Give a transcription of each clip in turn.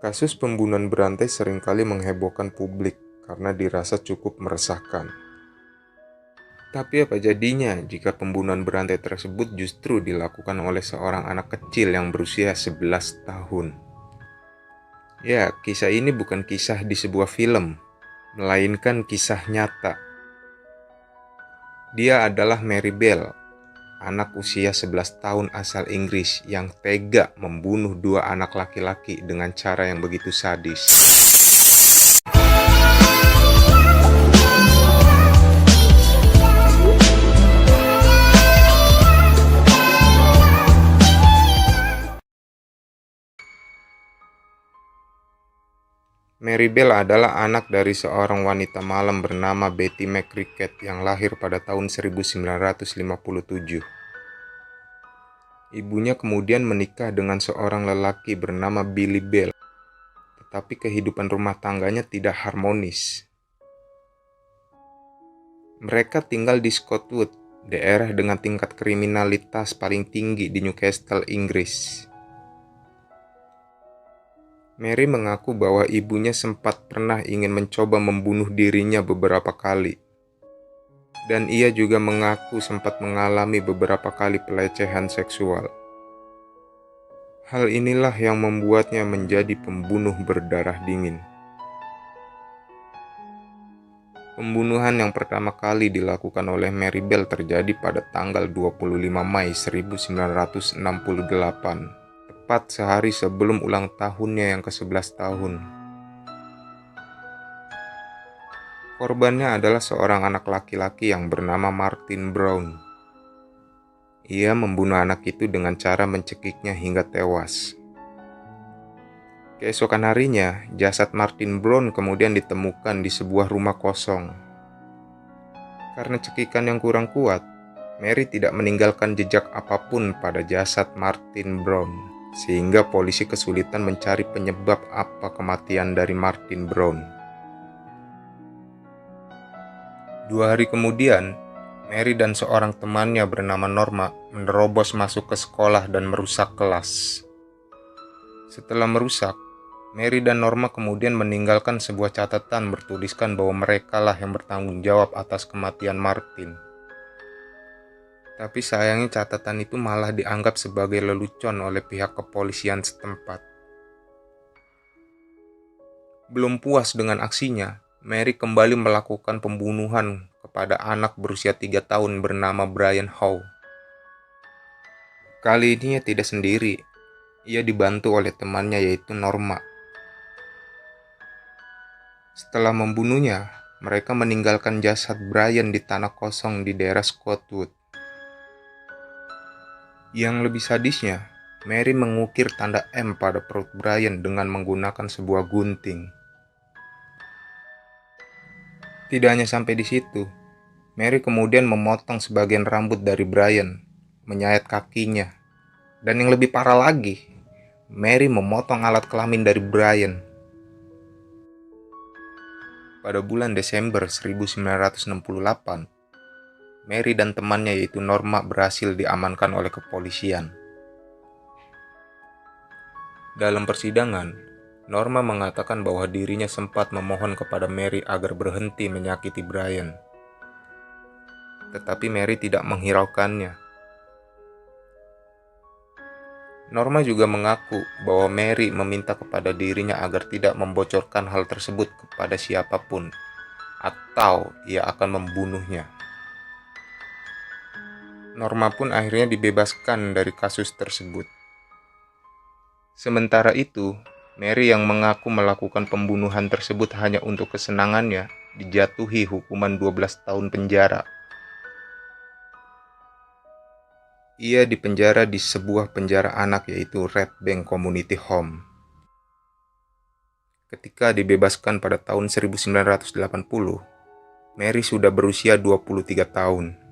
Kasus pembunuhan berantai seringkali menghebohkan publik karena dirasa cukup meresahkan. Tapi apa jadinya jika pembunuhan berantai tersebut justru dilakukan oleh seorang anak kecil yang berusia 11 tahun? Ya, kisah ini bukan kisah di sebuah film, melainkan kisah nyata. Dia adalah Mary Bell, anak usia 11 tahun asal Inggris yang tega membunuh dua anak laki-laki dengan cara yang begitu sadis. Mary Bell adalah anak dari seorang wanita malam bernama Betty McCricket yang lahir pada tahun 1957. Ibunya kemudian menikah dengan seorang lelaki bernama Billy Bell, tetapi kehidupan rumah tangganya tidak harmonis. Mereka tinggal di Scotwood, daerah dengan tingkat kriminalitas paling tinggi di Newcastle, Inggris. Mary mengaku bahwa ibunya sempat pernah ingin mencoba membunuh dirinya beberapa kali. Dan ia juga mengaku sempat mengalami beberapa kali pelecehan seksual. Hal inilah yang membuatnya menjadi pembunuh berdarah dingin. Pembunuhan yang pertama kali dilakukan oleh Mary Bell terjadi pada tanggal 25 Mei 1968. Tepat sehari sebelum ulang tahunnya yang ke-11 tahun. Korbannya adalah seorang anak laki-laki yang bernama Martin Brown. Ia membunuh anak itu dengan cara mencekiknya hingga tewas. Keesokan harinya, jasad Martin Brown kemudian ditemukan di sebuah rumah kosong. Karena cekikan yang kurang kuat, Mary tidak meninggalkan jejak apapun pada jasad Martin Brown. Sehingga polisi kesulitan mencari penyebab apa kematian dari Martin Brown. 2 hari kemudian, Mary dan seorang temannya bernama Norma menerobos masuk ke sekolah dan merusak kelas. Setelah merusak, Mary dan Norma kemudian meninggalkan sebuah catatan bertuliskan bahwa merekalah yang bertanggung jawab atas kematian Martin. Tapi sayangnya catatan itu malah dianggap sebagai lelucon oleh pihak kepolisian setempat. Belum puas dengan aksinya, Mary kembali melakukan pembunuhan kepada anak berusia 3 tahun bernama Brian Howe. Kali ini ia tidak sendiri, ia dibantu oleh temannya yaitu Norma. Setelah membunuhnya, mereka meninggalkan jasad Brian di tanah kosong di daerah Scotwood. Yang lebih sadisnya, Mary mengukir tanda M pada perut Brian dengan menggunakan sebuah gunting. Tidak hanya sampai di situ, Mary kemudian memotong sebagian rambut dari Brian, menyayat kakinya, dan yang lebih parah lagi, Mary memotong alat kelamin dari Brian. Pada bulan Desember 1968, Mary dan temannya yaitu Norma berhasil diamankan oleh kepolisian. Dalam persidangan, Norma mengatakan bahwa dirinya sempat memohon kepada Mary agar berhenti menyakiti Brian. Tetapi Mary tidak menghiraukannya. Norma juga mengaku bahwa Mary meminta kepada dirinya agar tidak membocorkan hal tersebut kepada siapapun, atau ia akan membunuhnya. Norma pun akhirnya dibebaskan dari kasus tersebut. Sementara itu, Mary yang mengaku melakukan pembunuhan tersebut hanya untuk kesenangannya, dijatuhi hukuman 12 tahun penjara. Ia dipenjara di sebuah penjara anak yaitu Red Bank Community Home. Ketika dibebaskan pada tahun 1980, Mary sudah berusia 23 tahun.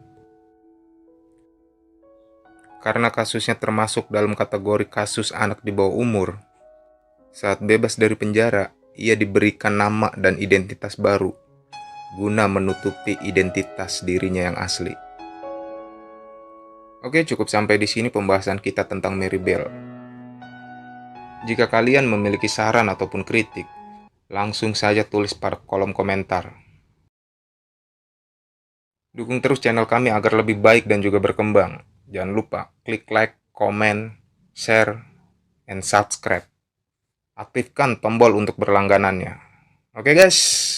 Karena kasusnya termasuk dalam kategori kasus anak di bawah umur, saat bebas dari penjara, ia diberikan nama dan identitas baru, guna menutupi identitas dirinya yang asli. Oke, cukup sampai di sini pembahasan kita tentang Mary Bell. Jika kalian memiliki saran ataupun kritik, langsung saja tulis pada kolom komentar. Dukung terus channel kami agar lebih baik dan juga berkembang. Jangan lupa klik like, komen, share, and subscribe. Aktifkan tombol untuk berlangganannya. Oke guys.